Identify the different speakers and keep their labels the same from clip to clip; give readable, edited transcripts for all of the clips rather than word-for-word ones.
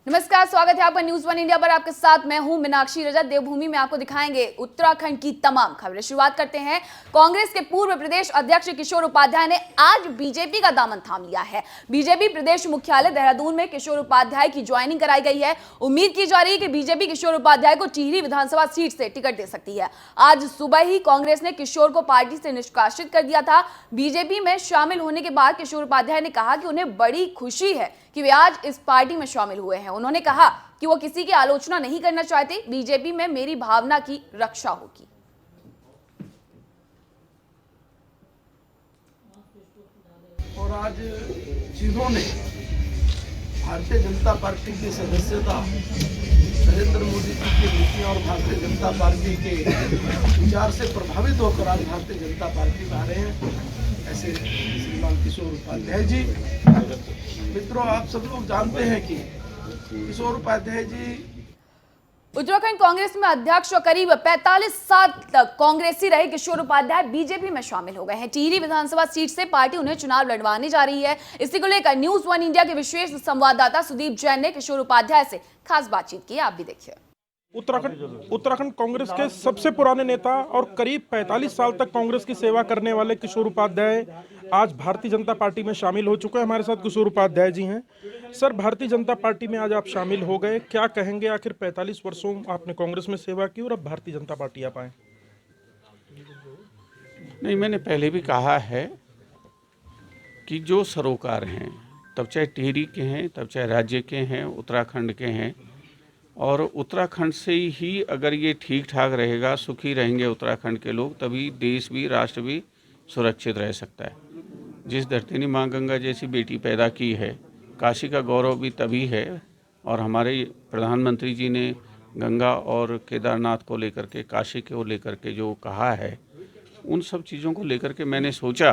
Speaker 1: नमस्कार, स्वागत है आपका न्यूज वन इंडिया पर। आपके साथ मैं हूं मीनाक्षी रजत। देवभूमि में आपको दिखाएंगे उत्तराखंड की तमाम खबरें। शुरुआत करते हैं। कांग्रेस के पूर्व प्रदेश अध्यक्ष किशोर उपाध्याय ने आज बीजेपी का दामन थाम लिया है। बीजेपी प्रदेश मुख्यालय देहरादून में किशोर उपाध्याय की ज्वाइनिंग कराई गई है। उम्मीद की जा रही है कि बीजेपी किशोर उपाध्याय को टिहरी विधानसभा सीट से टिकट दे सकती है। आज सुबह ही कांग्रेस ने किशोर को पार्टी से निष्कासित कर दिया था। बीजेपी में शामिल होने के बाद किशोर उपाध्याय ने कहा कि उन्हें बड़ी खुशी है कि वे आज इस पार्टी में शामिल हुए हैं। उन्होंने कहा कि वो किसी की आलोचना नहीं करना चाहते। बीजेपी में मेरी भावना की रक्षा होगी।
Speaker 2: और आज जिन्होंने भारतीय जनता पार्टी की सदस्यता नरेंद्र मोदी जी की नीतियां और भारतीय जनता पार्टी के विचार से प्रभावित होकर आज भारतीय जनता पार्टी में आ रहे हैं, ऐसे श्रीमान किशोर उपाध्याय जी। मित्रों, आप सब लोग जानते हैं कि किशोर उपाध्याय जी
Speaker 1: उत्तराखंड कांग्रेस में अध्यक्ष और करीब 45 साल तक कांग्रेसी रहे किशोर उपाध्याय बीजेपी में शामिल हो गए हैं। टिहरी विधानसभा सीट से पार्टी उन्हें चुनाव लड़वाने जा रही है। इसी को लेकर न्यूज वन इंडिया के विशेष संवाददाता सुदीप जैन ने किशोर उपाध्याय से खास बातचीत की। आप भी देखिए।
Speaker 3: उत्तराखंड कांग्रेस के सबसे पुराने नेता और करीब 45 साल तक कांग्रेस की सेवा करने वाले किशोर उपाध्याय आज भारतीय जनता पार्टी में शामिल हो चुके हैं। हमारे साथ किशोर उपाध्याय जी हैं। सर, भारतीय जनता पार्टी में आज आप शामिल हो गए, क्या कहेंगे? आखिर 45 वर्षों आपने कांग्रेस में सेवा की और अब भारतीय जनता पार्टी आप आए।
Speaker 4: नहीं, मैंने पहले भी कहा है कि जो सरोकार हैं, तब चाहे टिहरी के हैं, तब चाहे राज्य के हैं, उत्तराखंड के हैं, और उत्तराखंड से ही अगर ये ठीक ठाक रहेगा, सुखी रहेंगे उत्तराखंड के लोग, तभी देश भी, राष्ट्र भी सुरक्षित रह सकता है। जिस धरती ने माँ गंगा जैसी बेटी पैदा की है, काशी का गौरव भी तभी है। और हमारे प्रधानमंत्री जी ने गंगा और केदारनाथ को लेकर के, काशी को लेकर के जो कहा है, उन सब चीज़ों को लेकर के मैंने सोचा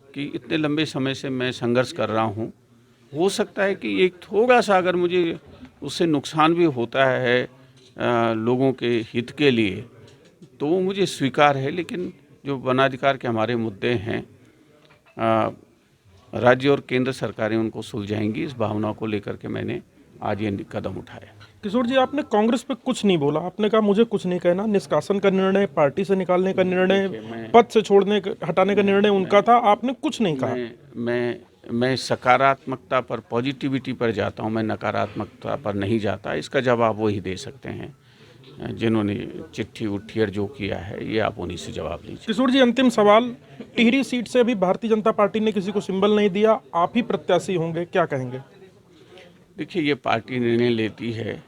Speaker 4: कि इतने लंबे समय से मैं संघर्ष कर रहा हूँ, हो सकता है कि एक थोड़ा सा अगर मुझे उससे नुकसान भी होता है लोगों के हित के लिए, तो वो मुझे स्वीकार है। लेकिन जो वनाधिकार के हमारे मुद्दे हैं, राज्य और केंद्र सरकारें उनको सुलझाएंगी, इस भावना को लेकर के मैंने आज ये कदम उठाया।
Speaker 3: किशोर जी, आपने कांग्रेस पे कुछ नहीं बोला, आपने कहा मुझे कुछ नहीं कहना। निष्कासन का निर्णय, पार्टी से निकालने का निर्णय, पद से हटाने का निर्णय उनका था, आपने कुछ नहीं कहा।
Speaker 4: मैं सकारात्मकता पर, पॉजिटिविटी पर जाता हूं, मैं नकारात्मकता पर नहीं जाता। इसका जवाब वो ही दे सकते हैं जिन्होंने चिट्ठी उठी और जो किया है, ये आप उन्हीं से जवाब लीजिए।
Speaker 3: किशोर जी, अंतिम सवाल, टिहरी सीट से अभी भारतीय जनता पार्टी ने किसी को सिंबल नहीं दिया, आप ही प्रत्याशी होंगे, क्या कहेंगे?
Speaker 4: देखिए, ये पार्टी निर्णय लेती है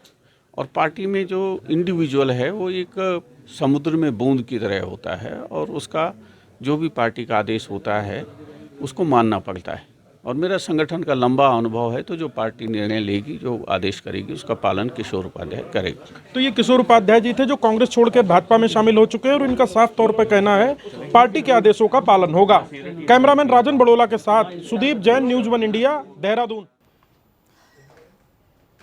Speaker 4: और पार्टी में जो इंडिविजुअल है वो एक समुद्र में बूंद की तरह होता है, और उसका जो भी पार्टी का आदेश होता है उसको मानना पड़ता है। और मेरा संगठन का लंबा अनुभव है, तो जो पार्टी निर्णय लेगी, जो आदेश करेगी, उसका पालन किशोर उपाध्याय करेगा।
Speaker 3: तो ये किशोर उपाध्याय जी थे जो कांग्रेस छोड़कर भाजपा में शामिल हो चुके हैं, और इनका साफ तौर पर कहना है पार्टी के आदेशों का पालन होगा। कैमरामैन राजन बड़ोला के साथ Sudeep Jain, news one India, Dehradun.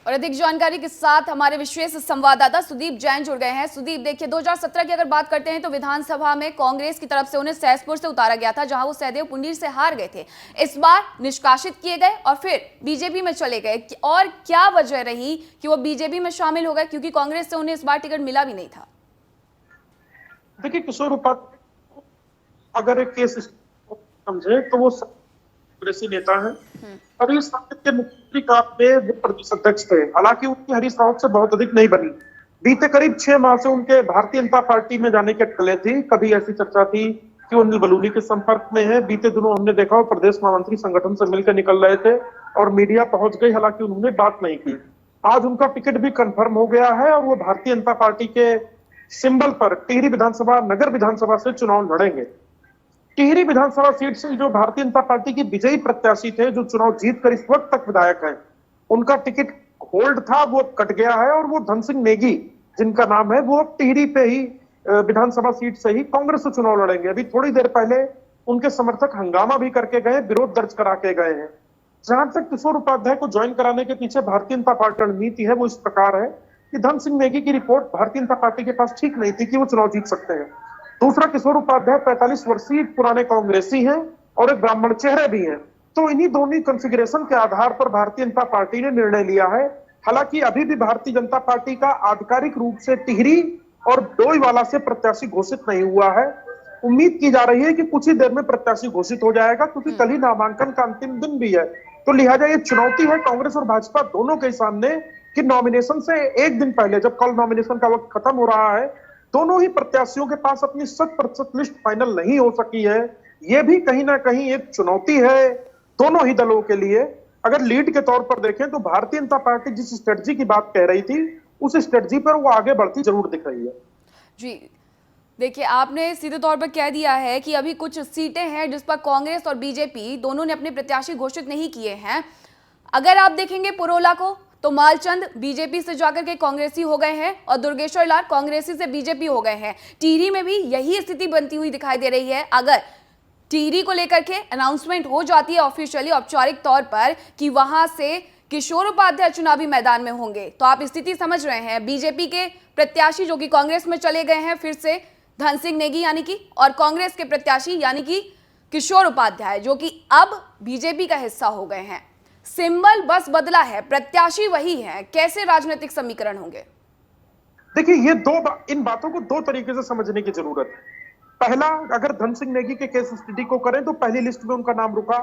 Speaker 1: और अधिक जानकारी के साथ हमारे विशेष संवाददाता सुदीप जैन जुड़ गए हैं। सुदीप, देखिए, 2017 की अगर बात करते हैं तो विधानसभा में कांग्रेस की तरफ से उन्हें सहसपुर से उतारा गया था, जहां वो सहदेव पुंडीर से हार गए थे। इस बार निष्कासित किए गए और फिर बीजेपी में चले गए, और क्या वजह रही कि वो बीजेपी में शामिल हो गए, क्योंकि कांग्रेस से उन्हें इस बार टिकट मिला भी नहीं था?
Speaker 2: देखिए, किशोर उपाध्याय अगर एक केस समझे तो वो कांग्रेसी नेता है। हरीश रावत के मुख्यमंत्री काल में वो प्रदेश अध्यक्ष थे। हालांकि उनकी हरीश रावत से बहुत अधिक नहीं बनी। बीते करीब 6 माह से उनके भारतीय जनता पार्टी में जाने की अटकलें थी। कभी ऐसी चर्चा थी कि वो अनिल बलूनी के संपर्क में है। बीते दिनों हमने देखा वो प्रदेश महामंत्री संगठन से मिलकर निकल रहे थे और मीडिया पहुंच गई, हालांकि उन्होंने बात नहीं की। आज उनका टिकट भी कंफर्म हो गया है और वो भारतीय जनता पार्टी के सिंबल पर टिहरी विधानसभा, नगर विधानसभा से चुनाव लड़ेंगे। टिहरी विधानसभा सीट से जो भारतीय जनता पार्टी के विजयी प्रत्याशी थे, जो चुनाव जीतकर इस वक्त तक विधायक हैं, उनका टिकट होल्ड था, वो कट गया है। और वो धन सिंह नेगी जिनका नाम है, वो टिहरी पे ही विधानसभा सीट से ही कांग्रेस से चुनाव लड़ेंगे। अभी थोड़ी देर पहले उनके समर्थक हंगामा भी करके गए, विरोध दर्ज करा के गए हैं। जहां तक किशोर उपाध्याय को ज्वाइन कराने के पीछे भारतीय जनता पार्टी रणनीति है, वो इस प्रकार है कि धन सिंह नेगी की रिपोर्ट भारतीय जनता पार्टी के पास ठीक नहीं थी कि वो चुनाव जीत सकते हैं। दूसरा, किशोर उपाध्याय 45 वर्षीय पुराने कांग्रेसी हैं और एक ब्राह्मण चेहरे भी हैं। तो इन्हीं दोनों कॉन्फ़िगरेशन के आधार पर भारतीय जनता पार्टी ने निर्णय लिया है हालांकि अभी भी भारतीय जनता पार्टी का आधिकारिक रूप से टिहरी और डोईवाला से प्रत्याशी घोषित नहीं हुआ है। उम्मीद की जा रही है कि कुछ ही देर में प्रत्याशी घोषित हो जाएगा, क्योंकि कल ही नामांकन का अंतिम दिन भी है। तो लिहाजा ये चुनौती है कांग्रेस और भाजपा दोनों के सामने कि नॉमिनेशन से एक दिन पहले, जब कल नॉमिनेशन का वक्त खत्म हो रहा है, दोनों ही प्रत्याशियों के पास अपनी 100% लिस्ट फाइनल नहीं हो सकी है। ये भी कहीं ना कहीं एक चुनौती है दोनों ही दलों के लिए। अगर लीड के तौर पर देखें तो भारतीय जनता पार्टी जिस स्ट्रेटजी की बात कह रही थी, उस स्ट्रेटजी पर वो आगे बढ़ती जरूर दिख रही है।
Speaker 1: जी देखिए, आपने सीधे तौर पर कह दिया है कि अभी कुछ सीटें हैं जिस पर कांग्रेस और बीजेपी दोनों ने अपने प्रत्याशी घोषित नहीं किए हैं। अगर आप देखेंगे पुरोला को, तो मालचंद बीजेपी से जाकर के कांग्रेसी हो गए हैं और दुर्गेश्वर लाल कांग्रेसी से बीजेपी हो गए हैं। टिहरी में भी यही स्थिति बनती हुई दिखाई दे रही है। अगर टिहरी को लेकर के अनाउंसमेंट हो जाती है ऑफिशियली, औपचारिक तौर पर, कि वहां से किशोर उपाध्याय चुनावी मैदान में होंगे, तो आप स्थिति समझ रहे हैं। बीजेपी के प्रत्याशी जो कि कांग्रेस में चले गए हैं फिर से, धन सिंह नेगी यानी कि, और कांग्रेस के प्रत्याशी यानी कि किशोर उपाध्याय जो कि अब बीजेपी का हिस्सा हो गए हैं। सिंबल बस बदला है, प्रत्याशी वही है। कैसे राजनीतिक समीकरण होंगे?
Speaker 2: देखिए, ये इन बातों को दो तरीके से समझने की जरूरत है। पहला, अगर धन सिंह नेगी के केस स्टडी को करें तो पहली लिस्ट में उनका नाम रुका,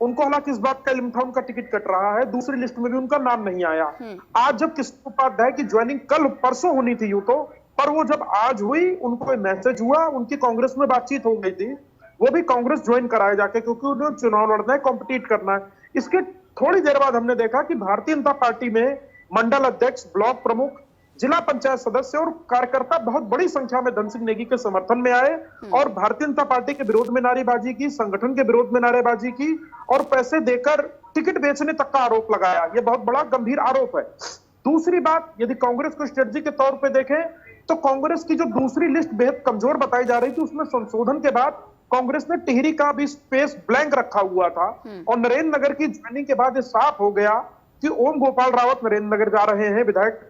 Speaker 2: उनको हालांकि इस बात का इल्म था, उनका टिकट कट रहा है। दूसरी लिस्ट में भी उनका नाम नहीं आया। आज जब किशोर उपाध्याय की ज्वाइनिंग कल परसों होनी थी यूं तो, पर वो जब आज हुई, उनको मैसेज हुआ, उनकी कांग्रेस में बातचीत हो गई थी, वो भी कांग्रेस ज्वाइन कराए जाके, क्योंकि उन्हें चुनाव लड़ना है, कॉम्पिटिट करना है। इसके थोड़ी देर बाद हमने देखा कि भारतीय जनता पार्टी में मंडल अध्यक्ष, ब्लॉक प्रमुख, जिला पंचायत सदस्य और कार्यकर्ता बहुत बड़ी संख्या में धन सिंह नेगी के समर्थन में आए और भारतीय जनता पार्टी के विरोध में नारेबाजी की, संगठन के विरोध में नारेबाजी की और पैसे देकर टिकट बेचने तक का आरोप लगाया। यह बहुत बड़ा गंभीर आरोप है। दूसरी बात, यदि कांग्रेस को स्ट्रेटजी के तौर पर देखें तो कांग्रेस की जो दूसरी लिस्ट बेहद कमजोर बताई जा रही थी, उसमें संशोधन के बाद कांग्रेस ने टिहरी का भी स्पेस ब्लैंक रखा हुआ था और नरेंद्र नगर की ज्वाइनिंग के बाद ये साफ हो गया कि ओम गोपाल रावत नरेंद्र नगर जा रहे हैं विधायक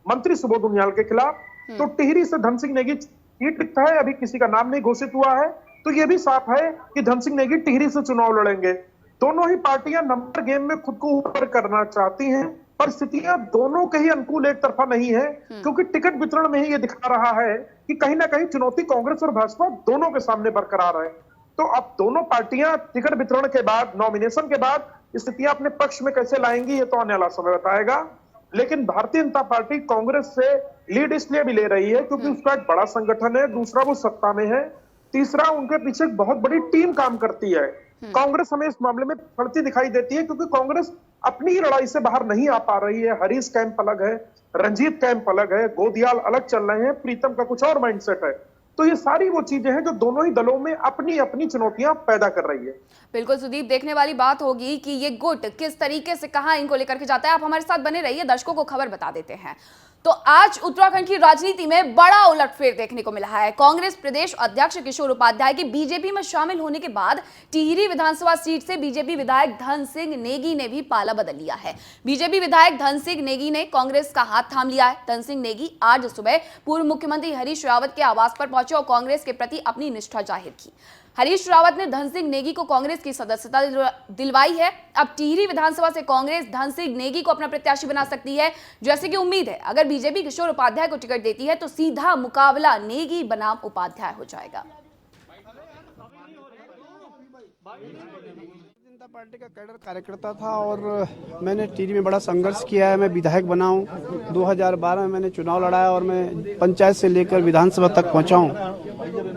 Speaker 2: मंत्री सुबोध उनियाल के खिलाफ। तो टिहरी से धन सिंह नेगी सीट लिखता है, अभी किसी का नाम नहीं घोषित हुआ है, तो यह भी साफ है कि धन सिंह नेगी टिहरी से चुनाव लड़ेंगे। दोनों ही पार्टियां नंबर गेम में खुद को ऊपर करना चाहती हैं, परिस्थितियां दोनों के ही अनुकूल एक तरफा नहीं है, क्योंकि टिकट वितरण में ही ये दिखा रहा है कि कहीं ना कहीं चुनौती कांग्रेस और भाजपा दोनों के सामने बरकरार है। तो अब दोनों पार्टियां टिकट वितरण के बाद, नॉमिनेशन के बाद स्थितियां अपने पक्ष में कैसे लाएंगी, ये तो आने वाला समय बताएगा। लेकिन भारतीय जनता पार्टी कांग्रेस से लीड इसलिए भी ले रही है क्योंकि उसका एक बड़ा संगठन है, दूसरा वो सत्ता में है, तीसरा उनके पीछे एक बहुत बड़ी टीम काम करती है। कांग्रेस हमें इस मामले में पड़ती दिखाई देती है क्योंकि कांग्रेस अपनी ही लड़ाई से बाहर नहीं आ पा रही है। हरीश कैंप अलग है, रंजीत कैंप अलग है, गोदियाल अलग चल रहे हैं, प्रीतम का कुछ और माइंडसेट है। तो ये सारी वो चीजें हैं जो दोनों ही दलों में अपनी अपनी चुनौतियां पैदा कर रही है।
Speaker 1: बिल्कुल सुदीप, देखने वाली बात होगी कि ये गुट किस तरीके से कहां इनको लेकर के जाता है। आप हमारे साथ बने रहिए, दर्शकों को खबर बता देते हैं। तो आज उत्तराखंड की राजनीति में बड़ा उलटफेर देखने को मिला है। कांग्रेस प्रदेश अध्यक्ष किशोर उपाध्याय के बीजेपी में शामिल होने के बाद टिहरी विधानसभा सीट से बीजेपी विधायक धन सिंह नेगी ने भी पाला बदल लिया है। बीजेपी विधायक धन सिंह नेगी ने कांग्रेस का हाथ थाम लिया है। धन सिंह नेगी आज सुबह पूर्व मुख्यमंत्री हरीश रावत के आवास पर पहुंचे और कांग्रेस के प्रति अपनी निष्ठा जाहिर की। हरीश रावत ने धन सिंह नेगी को कांग्रेस की सदस्यता दिलवाई है। अब टिहरी विधानसभा से कांग्रेस धन सिंह नेगी को अपना प्रत्याशी बना सकती है, जैसे कि उम्मीद है। अगर बीजेपी किशोर उपाध्याय को टिकट देती है तो सीधा मुकाबला नेगी बनाम उपाध्याय हो जाएगा।
Speaker 5: जनता पार्टी का कैडर कार्यकर्ता था और मैंने टिहरी में बड़ा संघर्ष किया है। मैं विधायक बना हूँ, 2012 में मैंने चुनाव लड़ाया और मैं पंचायत से लेकर विधानसभा तक पहुँचा हूँ।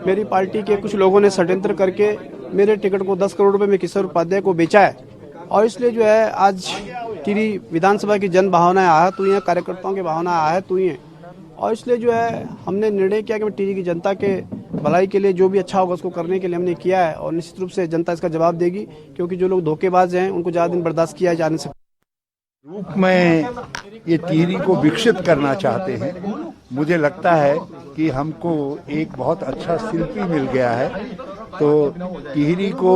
Speaker 5: मेरी पार्टी के कुछ लोगों ने षड्यंत्र करके मेरे टिकट को 10 करोड़ रुपए में किशोर उपाध्याय को बेचा है और इसलिए जो है आज टिहरी विधानसभा की जन भावनाएं आहत हुई हैं, कार्यकर्ताओं की भावनाएं आहत हुई हैं और इसलिए जो है हमने निर्णय किया कि टिहरी की जनता के भलाई के लिए जो भी अच्छा होगा उसको करने के लिए हमने किया है और निश्चित रूप से जनता इसका जवाब देगी, क्योंकि जो लोग धोखेबाज हैं उनको ज़्यादा दिन बर्दाश्त किया जा नहीं सकता।
Speaker 6: रूप में ये टिहरी को विकसित करना चाहते हैं। मुझे लगता है कि हमको एक बहुत अच्छा शिल्पी मिल गया है। तो टिहरी को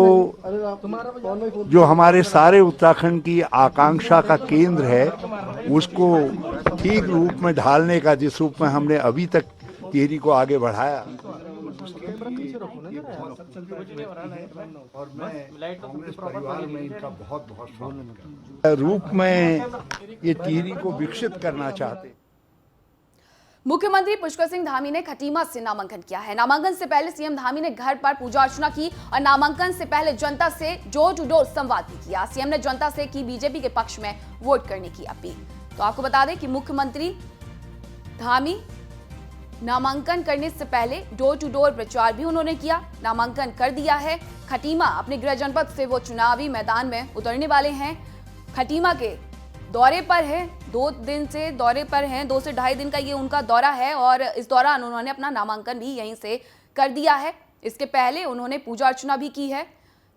Speaker 6: जो हमारे सारे उत्तराखंड की आकांक्षा का केंद्र है उसको ठीक रूप में ढालने का, जिस रूप में हमने अभी तक टिहरी को आगे बढ़ाया, और मैं कांग्रेस परिवार में इनका बहुत बहुत स्वागत करता हूं। रूप में ये टिहरी को विकसित करना चाहते।
Speaker 1: मुख्यमंत्री पुष्कर सिंह धामी ने खटीमा से नामांकन किया है। नामांकन से पहले सीएम धामी ने घर पर पूजा अर्चना की और नामांकन से पहले जनता से डोर टू डोर संवाद भी किया। सीएम ने जनता से की बीजेपी के पक्ष में वोट करने की अपील। तो आपको बता दें कि मुख्यमंत्री धामी नामांकन करने से पहले डोर टू डोर प्रचार भी उन्होंने किया। नामांकन कर दिया है। खटीमा अपने गृह जनपद से वो चुनावी मैदान में उतरने वाले हैं। खटीमा के दौरे पर है, 2 दिन से दौरे पर हैं, 2 से ढाई दिन का ये उनका दौरा है और इस दौरान उन्होंने अपना नामांकन भी यहीं से कर दिया है। इसके पहले उन्होंने पूजा अर्चना भी की है।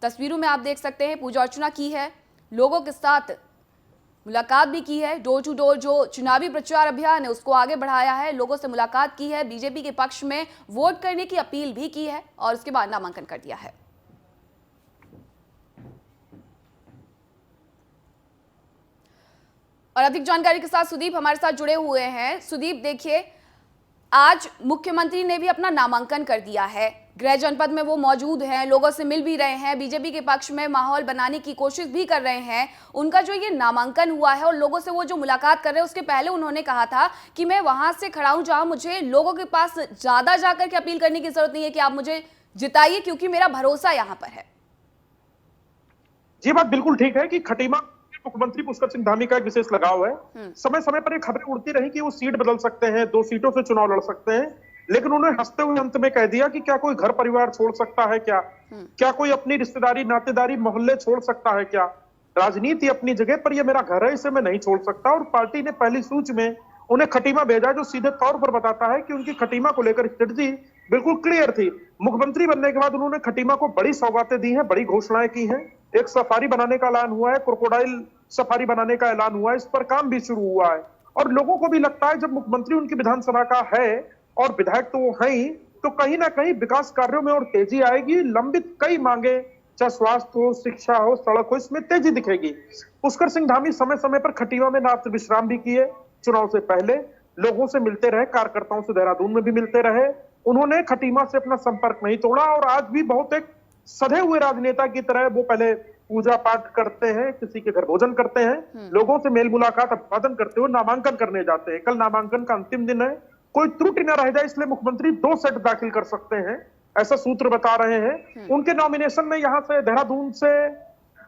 Speaker 1: तस्वीरों में आप देख सकते हैं पूजा अर्चना की है, लोगों के साथ मुलाकात भी की है। डोर टू डोर जो चुनावी प्रचार अभियान है उसको आगे बढ़ाया है, लोगों से मुलाकात की है, बीजेपी के पक्ष में वोट करने की अपील भी की है और उसके बाद नामांकन कर दिया है। और अधिक जानकारी के साथ सुदीप हमारे साथ जुड़े हुए हैं। सुदीप, देखिए आज मुख्यमंत्री ने भी अपना नामांकन कर दिया है। गृह जनपद में वो मौजूद हैं, लोगों से मिल भी रहे हैं, बीजेपी के पक्ष में माहौल बनाने की कोशिश भी कर रहे हैं। उनका जो ये नामांकन हुआ है और लोगों से वो जो मुलाकात कर रहे हैं उसके पहले उन्होंने कहा था कि मैं वहां से खड़ा हूं जहां मुझे लोगों के पास ज्यादा जाकर के अपील करने की जरूरत नहीं है कि आप मुझे जिताइए, क्योंकि मेरा भरोसा यहाँ पर है।
Speaker 2: ये बात बिल्कुल ठीक है कि खटीमा मुख्यमंत्री पुष्कर सिंह धामी का एक विशेष लगाव है। समय समय पर ये खबरें उड़ती रही कि वो सीट बदल सकते हैं, 2 सीटों से चुनाव लड़ सकते हैं, लेकिन उन्होंने हंसते हुए अंत में कह दिया कि क्या कोई घर परिवार छोड़ सकता है क्या कोई अपनी रिश्तेदारी नातेदारी मोहल्ले छोड़ सकता है क्या? राजनीति अपनी जगह पर यह मेरा घर है, इसे मैं नहीं छोड़ सकता। और पार्टी ने पहली सूच में उन्हें खटीमा भेजा, जो सीधे तौर पर बताता है कि उनकी खटीमा को लेकर स्ट्रेटजी बिल्कुल क्लियर थी। मुख्यमंत्री बनने के बाद उन्होंने खटीमा को बड़ी सौगातें दी हैं, बड़ी घोषणाएं की हैं। एक सफारी बनाने का ऐलान हुआ है, क्रोकोडाइल सफारी बनाने का ऐलान हुआ है, इस पर काम भी शुरू हुआ है। और लोगों को भी लगता है जब मुख्यमंत्री उनकी विधानसभा का है और विधायक तो वो है ही, तो कहीं ना कहीं विकास कार्यों में और तेजी आएगी। लंबित कई मांगे, चाहे स्वास्थ्य हो, शिक्षा हो, सड़क हो, इसमें तेजी दिखेगी। पुष्कर सिंह धामी समय समय पर खटीमा में रात्रि विश्राम भी किए। चुनाव से पहले लोगों से मिलते रहे, कार्यकर्ताओं से देहरादून में भी मिलते रहे। उन्होंने खटीमा से अपना संपर्क नहीं तोड़ा और आज भी बहुत एक सधे हुए राजनेता की तरह वो पहले पूजा पाठ करते हैं, किसी के घर भोजन करते हैं, लोगों से मेल मुलाकात अभिवादन करते हुए नामांकन करने जाते हैं। कल नामांकन का अंतिम दिन है, कोई त्रुटि न रह जाए इसलिए मुख्यमंत्री 2 सेट दाखिल कर सकते हैं, ऐसा सूत्र बता रहे हैं। उनके नॉमिनेशन में यहां से देहरादून से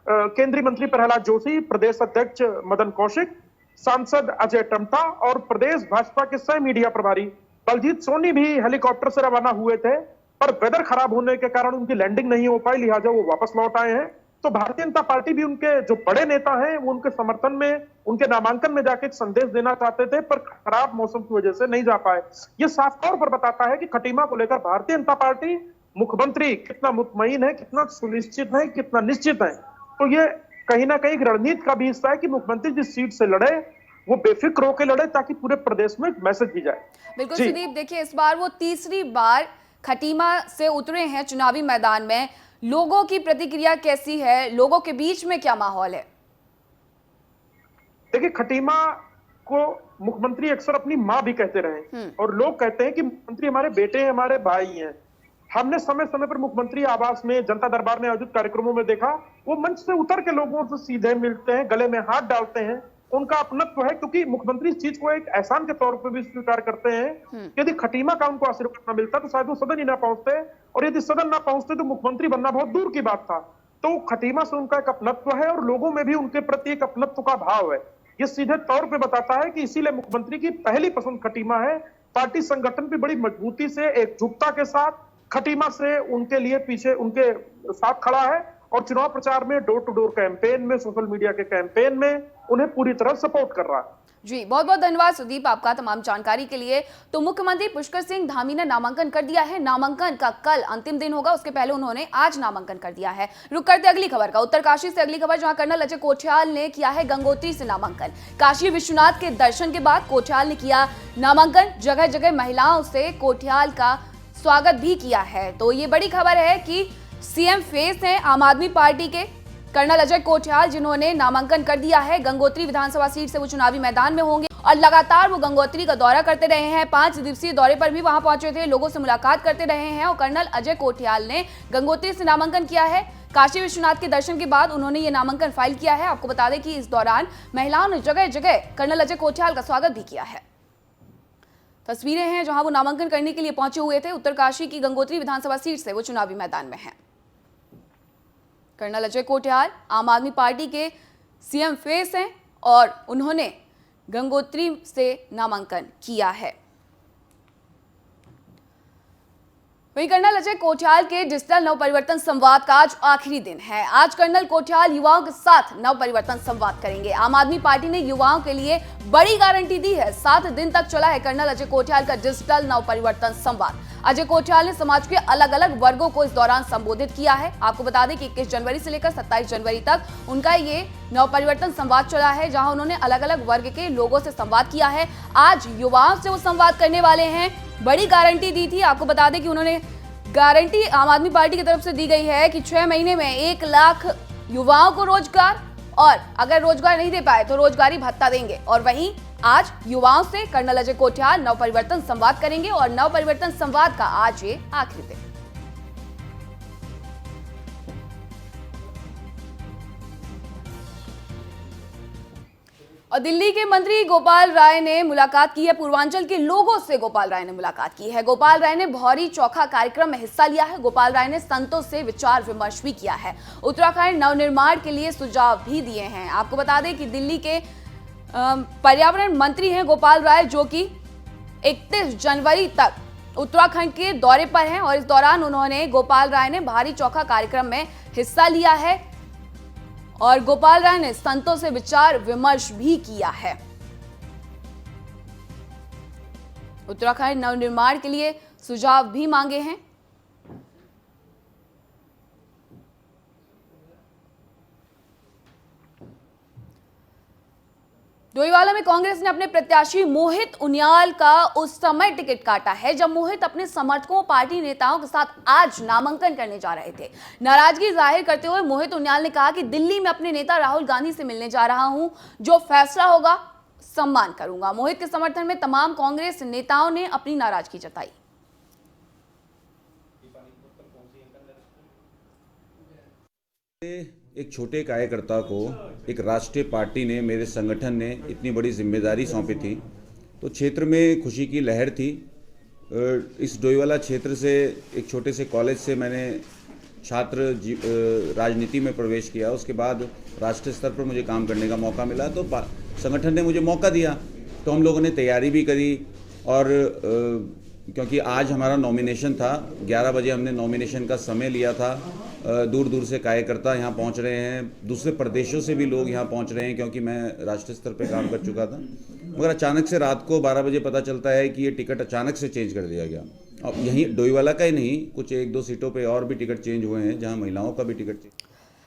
Speaker 2: केंद्रीय मंत्री प्रहलाद जोशी, प्रदेश अध्यक्ष मदन कौशिक, सांसद अजय टमटा और प्रदेश भाजपा के सह मीडिया प्रभारी बलजीत सोनी भी हेलीकॉप्टर से रवाना हुए थे, पर वेदर खराब होने के कारण उनकी लैंडिंग नहीं हो पाई, लिहाजा वो वापस लौट आए हैं। तो भारतीय जनता पार्टी भी उनके जो बड़े नेता हैं वो उनके समर्थन में, उनके नामांकन में जाके एक संदेश देना चाहते थे, पर खराब मौसम की वजह से नहीं जा पाए। ये साफ तौर पर बताता है कि खटीमा को लेकर भारतीय जनता पार्टी, मुख्यमंत्री कितना मुतमईन है, कितना सुनिश्चित है, कितना निश्चित है। तो ये कहीं ना कहीं रणनीति का भी हिस्सा है कि मुख्यमंत्री जिस सीट से लड़े वो बेफिक्र होकर लड़े, ताकि पूरे प्रदेश में एक मैसेज भी जाए।
Speaker 1: बिल्कुल सुदीप, देखिए इस बार वो तीसरी बार खटीमा से उतरे हैं चुनावी मैदान में। लोगों की प्रतिक्रिया कैसी है, लोगों के बीच में क्या माहौल है?
Speaker 2: देखिए, खटीमा को मुख्यमंत्री अक्सर अपनी मां भी कहते रहे और लोग कहते हैं कि मुख्यमंत्री हमारे बेटे हैं, हमारे भाई हैं। हमने समय समय पर मुख्यमंत्री आवास में, जनता दरबार में आयोजित कार्यक्रमों में देखा, वो मंच से उतर के लोगों से सीधे मिलते हैं, गले में हाथ डालते हैं। उनका अपनत्व है, क्योंकि मुख्यमंत्री इस चीज को एक एहसान के तौर पर भी स्वीकार करते हैं। यदि खटीमा का उनको आशीर्वाद न मिलता तो शायद वो सदन ही ना पहुंचते, और यदि सदन ना पहुंचते तो मुख्यमंत्री बनना बहुत दूर की बात था। तो खटीमा से उनका एक अपनत्व है और लोगों में भी उनके प्रति एक अपनत्व का भाव है। ये सीधे तौर पे बताता है कि इसीलिए मुख्यमंत्री की पहली पसंद खटीमा है। पार्टी संगठन भी बड़ी मजबूती से, एकजुटता के साथ खटीमा से उनके लिए पीछे, उनके साथ खड़ा है और चुनाव प्रचार में, डोर टू डोर कैंपेन में, सोशल मीडिया के कैंपेन में उन्हें पूरी तरह सपोर्ट कर रहा है।
Speaker 1: जी, बहुत बहुत धन्यवाद सुदीप आपका तमाम जानकारी के लिए। तो मुख्यमंत्री पुष्कर सिंह धामी ने नामांकन कर दिया है। नामांकन का कल अंतिम दिन होगा, उसके पहले उन्होंने आज नामांकन कर दिया है। रुक करते अगली खबर का। उत्तरकाशी से अगली खबर, जहां कर्नल अजय कोठियाल ने किया है गंगोत्री से नामांकन। काशी विश्वनाथ के दर्शन के बाद कोठियाल ने किया नामांकन। जगह जगह महिलाओं से कोठियाल का स्वागत भी किया है। तो ये बड़ी खबर है कि सीएम फेस हैं आम आदमी पार्टी के, कर्नल अजय कोठियाल जिन्होंने नामांकन कर दिया है गंगोत्री विधानसभा सीट से वो चुनावी मैदान में होंगे और लगातार वो गंगोत्री का दौरा करते रहे हैं। 5 दिवसीय दौरे पर भी वहां पहुंचे थे, लोगों से मुलाकात करते रहे हैं और कर्नल अजय कोठियाल ने गंगोत्री से नामांकन किया है। काशी विश्वनाथ के दर्शन के बाद उन्होंने ये नामांकन फाइल किया है। आपको बता दें कि इस दौरान महिलाओं ने जगह जगह कर्नल अजय कोठियाल का स्वागत भी किया है। तस्वीरें हैं जहां वो नामांकन करने के लिए पहुंचे हुए थे। उत्तरकाशी की गंगोत्री विधानसभा सीट से वो चुनावी मैदान में हैं। कर्नल अजय कोठियाल आम आदमी पार्टी के सीएम फेस हैं और उन्होंने गंगोत्री से नामांकन किया है। वहीं कर्नल अजय कोठियाल के डिजिटल नव परिवर्तन संवाद का आज आखिरी दिन है। आज कर्नल कोठियाल युवाओं के साथ नव परिवर्तन संवाद करेंगे। आम आदमी पार्टी ने युवाओं के लिए बड़ी गारंटी दी है। 7 दिन तक चला है कर्नल अजय कोठियाल का डिजिटल नव परिवर्तन संवाद। अजय कोठियाल ने समाज के अलग अलग वर्गों को इस दौरान संबोधित किया है। आपको बता दें कि 21 जनवरी से लेकर 27 जनवरी तक उनका ये नव परिवर्तन संवाद चला है, जहां उन्होंने अलग अलग वर्ग के लोगों से संवाद किया है। आज युवाओं से वो संवाद करने वाले हैं। बड़ी गारंटी दी थी। आपको बता दें कि उन्होंने गारंटी आम आदमी पार्टी की तरफ से दी गई है कि 6 महीने में 1 लाख युवाओं को रोजगार, और अगर रोजगार नहीं दे पाए तो रोजगारी भत्ता देंगे। और वहीं आज युवाओं से कर्नल अजय कोठियाल नव परिवर्तन संवाद करेंगे और नव परिवर्तन संवाद का आज ये आखिरी दिन। और दिल्ली के मंत्री गोपाल राय ने मुलाकात की है। पूर्वांचल के लोगों से गोपाल राय ने मुलाकात की है। गोपाल राय ने भौरी चौखा कार्यक्रम में हिस्सा लिया है। गोपाल राय ने संतों से विचार विमर्श भी किया है। उत्तराखंड नवनिर्माण के लिए सुझाव भी दिए हैं। आपको बता दें कि दिल्ली के पर्यावरण मंत्री हैं गोपाल राय, जो कि 31 जनवरी तक उत्तराखंड के दौरे पर हैं और इस दौरान उन्होंने गोपाल राय ने भारी चौखा कार्यक्रम में हिस्सा लिया है और गोपाल राय ने संतों से विचार विमर्श भी किया है। उत्तराखंड नवनिर्माण के लिए सुझाव भी मांगे हैं। डोईवाला में कांग्रेस ने अपने प्रत्याशी मोहित उनियाल का उस समय टिकट काटा है जब मोहित अपने समर्थकों पार्टी नेताओं के साथ आज नामांकन करने जा रहे थे। नाराजगी जाहिर करते हुए मोहित उनियाल ने कहा कि दिल्ली में अपने नेता राहुल गांधी से मिलने जा रहा हूं, जो फैसला होगा सम्मान करूंगा। मोहित के समर्थन में तमाम कांग्रेस नेताओं ने अपनी नाराजगी जताई।
Speaker 7: एक छोटे कार्यकर्ता को एक राष्ट्रीय पार्टी ने, मेरे संगठन ने इतनी बड़ी जिम्मेदारी सौंपी थी, तो क्षेत्र में खुशी की लहर थी। इस डोईवाला क्षेत्र से एक छोटे से कॉलेज से मैंने छात्र राजनीति में प्रवेश किया। उसके बाद राष्ट्रीय स्तर पर मुझे काम करने का मौका मिला, तो संगठन ने मुझे मौका दिया, तो हम लोगों ने तैयारी भी करी। और क्योंकि आज हमारा नॉमिनेशन था, 11 बजे हमने नॉमिनेशन का समय लिया था। दूर दूर से कार्यकर्ता यहाँ पहुँच रहे हैं, दूसरे प्रदेशों से भी लोग यहाँ पहुँच रहे हैं, क्योंकि मैं राष्ट्रीय स्तर पे काम कर चुका था। मगर अचानक से रात को 12 बजे पता चलता है कि ये टिकट अचानक से चेंज कर दिया गया। अब यहीं डोईवाला का ही नहीं, कुछ 1-2 सीटों पे और भी टिकट चेंज हुए हैं, जहाँ महिलाओं का भी टिकट चेंज।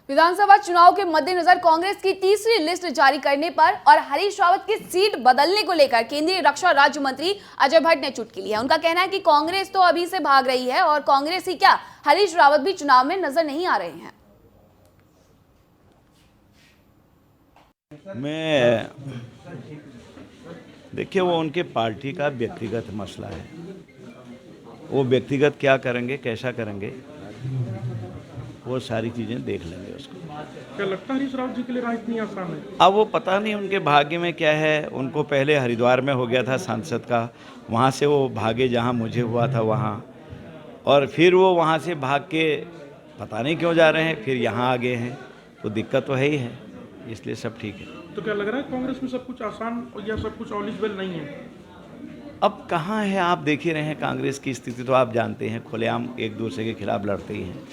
Speaker 1: विधानसभा चुनाव के मद्देनजर कांग्रेस की तीसरी लिस्ट जारी करने पर और हरीश रावत की सीट बदलने को लेकर केंद्रीय रक्षा राज्य मंत्री अजय भट्ट ने चुटकी ली है। उनका कहना है कि कांग्रेस तो अभी से भाग रही है और कांग्रेस ही क्या, हरीश रावत भी चुनाव में नजर नहीं आ रहे हैं।
Speaker 8: मैं देखिए, वो उनके पार्टी का व्यक्तिगत मसला है। वो व्यक्तिगत क्या करेंगे, कैसा करेंगे, वो सारी चीज़ें देख लेंगे उसको।
Speaker 3: क्या लगता है हरीश रावत जी के लिए राह इतनी आसान है?
Speaker 8: अब वो पता नहीं उनके भाग्य में क्या है। उनको पहले हरिद्वार में हो गया था सांसद का, वहाँ से वो भागे जहाँ मुझे हुआ था वहाँ, और फिर वो वहाँ से भाग के पता नहीं क्यों जा रहे हैं, फिर यहाँ आ गए हैं। तो दिक्कत तो है ही है, इसलिए सब ठीक है।
Speaker 3: तो क्या लग रहा है कांग्रेस में सब कुछ आसान या सब कुछ ऑल इज वेल नहीं है?
Speaker 8: अब कहाँ है, आप देख ही रहे हैं कांग्रेस की स्थिति तो आप जानते हैं, खुलेआम एक दूसरे के खिलाफ लड़ते ही हैं।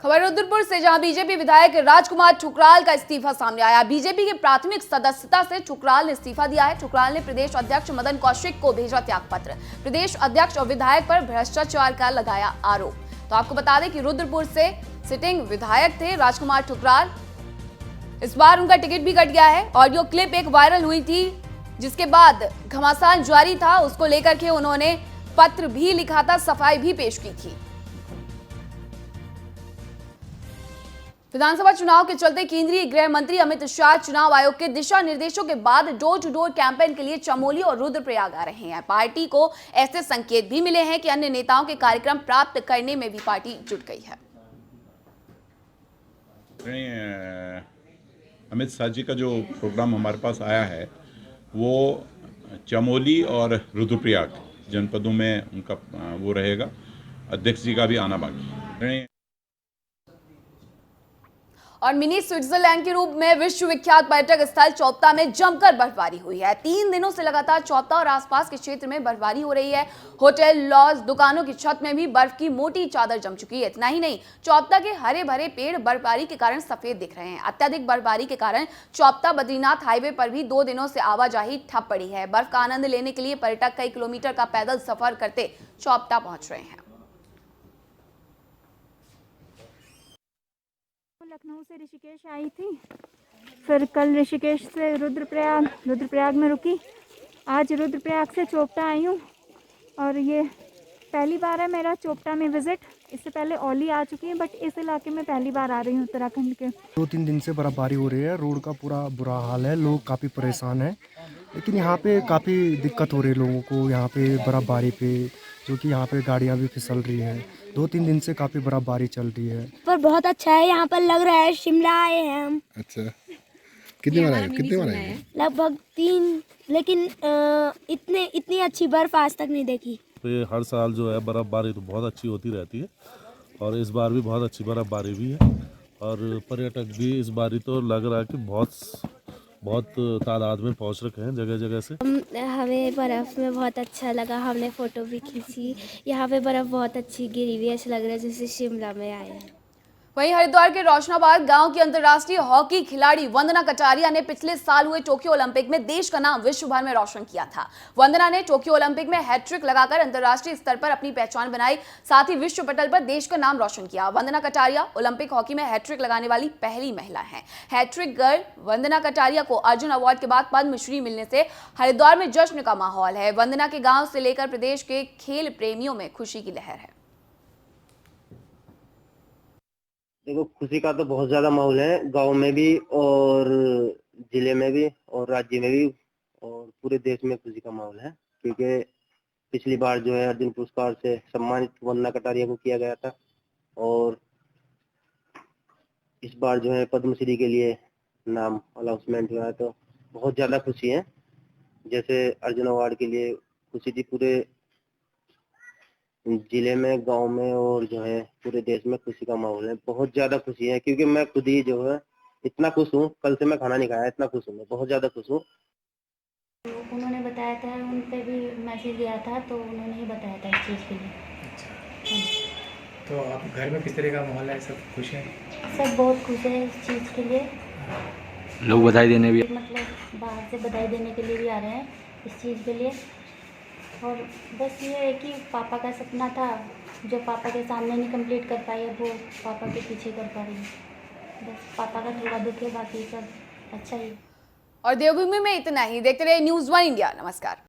Speaker 1: खबर रुद्रपुर से, जहां बीजेपी विधायक राजकुमार ठुकराल का इस्तीफा सामने आया। बीजेपी के प्राथमिक सदस्यता से ठुकराल ने इस्तीफा दिया है। ठुकराल ने प्रदेश अध्यक्ष मदन कौशिक को भेजा त्याग पत्र। प्रदेश अध्यक्ष और विधायक पर भ्रष्टाचार का लगाया आरोप। तो आपको बता दें कि रुद्रपुर से सिटिंग विधायक थे राजकुमार ठुकराल। इस बार उनका टिकट भी कट गया है। ऑडियो क्लिप एक वायरल हुई थी, जिसके बाद घमासान जारी था। उसको लेकर के उन्होंने पत्र भी लिखा था, सफाई भी पेश की थी। विधानसभा चुनाव के चलते केंद्रीय गृह मंत्री अमित शाह चुनाव आयोग के दिशा निर्देशों के बाद डोर टू डोर कैंपेन के लिए चमोली और रुद्रप्रयाग आ रहे हैं। पार्टी को ऐसे संकेत भी मिले हैं कि अन्य नेताओं के कार्यक्रम प्राप्त करने में भी पार्टी जुट गई है।
Speaker 9: अमित शाह जी का जो प्रोग्राम हमारे पास आया है वो चमोली और रुद्रप्रयाग जनपदों में उनका वो रहेगा। अध्यक्ष जी का भी आना बाकी है।
Speaker 1: और मिनी स्विट्जरलैंड के रूप में विश्व विख्यात पर्यटक स्थल चोपता में जमकर बर्फबारी हुई है। 3 दिनों से लगातार चोपता और आसपास के क्षेत्र में बर्फबारी हो रही है। होटल, लॉज, दुकानों की छत में भी बर्फ की मोटी चादर जम चुकी है। इतना ही नहीं, चोपता के हरे भरे पेड़ बर्फबारी के कारण सफेद दिख रहे हैं। अत्यधिक बर्फबारी के कारण चोपता बद्रीनाथ हाईवे पर भी 2 दिनों से आवाजाही ठप पड़ी है। बर्फ का आनंद लेने के लिए पर्यटक कई किलोमीटर का पैदल सफर करते चोपता पहुंच रहे हैं।
Speaker 10: लखनऊ से ऋषिकेश आई थी, फिर कल ऋषिकेश से रुद्रप्रयाग में रुकी। आज रुद्रप्रयाग से चोपता आई हूँ और ये पहली बार है मेरा चोपता में विजिट। इससे पहले औली आ चुकी है, बट इस इलाके में पहली बार आ रही हूँ उत्तराखंड के।
Speaker 11: 2-3 दिन से बर्फबारी हो रही है, रोड का पूरा बुरा हाल है, लोग काफ़ी परेशान हैं। लेकिन यहाँ पे काफ़ी दिक्कत हो रही है लोगों को, यहाँ पे बर्फबारी पे, जो कि यहाँ पे गाड़ियाँ भी फिसल रही हैं। 2-3 दिन से काफ़ी बर्फबारी चल रही है।
Speaker 10: पर बहुत अच्छा है, यहाँ पर लग रहा है शिमला आए हैं हम।
Speaker 11: अच्छा, कितने बार आए?
Speaker 10: लगभग 3, लेकिन इतनी अच्छी बर्फ आज तक नहीं देखी।
Speaker 12: तो हर साल जो है बर्फबारी तो बहुत अच्छी होती रहती है और इस बार भी बहुत अच्छी बर्फबारी भी है और पर्यटक भी इस बारी तो लग रहा है कि बहुत तादाद में पहुंच रखे हैं जगह जगह से।
Speaker 10: हमें बर्फ़ में बहुत अच्छा लगा, हमने फ़ोटो भी खींची। यहाँ पे बर्फ़ बहुत अच्छी गिरी हुई है, ऐसा लग रहा है जैसे शिमला में आए हैं।
Speaker 1: वहीं हरिद्वार के रोशनाबाद गांव की अंतर्राष्ट्रीय हॉकी खिलाड़ी वंदना कटारिया ने पिछले साल हुए टोक्यो ओलंपिक में देश का नाम विश्व भर में रोशन किया था। वंदना ने टोक्यो ओलंपिक में हैट्रिक लगाकर अंतर्राष्ट्रीय स्तर पर अपनी पहचान बनाई, साथ ही विश्व पटल पर देश का नाम रोशन किया। वंदना कटारिया ओलंपिक हॉकी में हैट्रिक लगाने वाली पहली महिला है। हैट्रिक गर्ल वंदना कटारिया को अर्जुन अवार्ड के बाद पद्मश्री मिलने से हरिद्वार में जश्न का माहौल है। वंदना के गाँव से लेकर प्रदेश के खेल प्रेमियों में खुशी की लहर है।
Speaker 13: देखो, खुशी का तो बहुत ज्यादा माहौल है, गांव में भी और जिले में भी और राज्य में भी और पूरे देश में खुशी का माहौल है, क्योंकि पिछली बार जो है अर्जुन पुरस्कार से सम्मानित वंदना कटारिया को किया गया था और इस बार जो है पद्मश्री के लिए नाम अनाउंसमेंट हुआ है, तो बहुत ज्यादा खुशी है। जैसे अर्जुन अवार्ड के लिए खुशी थी, पूरे जिले में, गांव में और जो है पूरे देश में खुशी का माहौल है। बहुत ज्यादा खुशी है, क्योंकि मैं खुद ही जो है इतना खुश हूँ, कल से मैं खाना नहीं खाया, इतना खुश हूँ मैं, बहुत ज्यादा खुश हूँ।
Speaker 10: उन्होंने बताया था, उन पे भी मैसेज दिया था, तो उन्होंने ही बताया था इस चीज़ के लिए।
Speaker 14: अच्छा, तो आप घर में किस तरह का माहौल है? सब खुश हैं?
Speaker 10: सब बहुत खुश है इस चीज़ के लिए।
Speaker 14: लोग बधाई देने भी,
Speaker 10: मतलब बाहर से बधाई देने के लिए भी आ रहे हैं इस चीज़ के लिए। और बस ये है कि पापा का सपना था, जो पापा के सामने नहीं कंप्लीट कर पाई है, वो पापा के पीछे कर पा रही है। बस पापा का थोड़ा दुख है, बाकी सब अच्छा ही।
Speaker 1: और देवभूमि में इतना ही। देखते रहिए न्यूज़ 1 इंडिया। नमस्कार।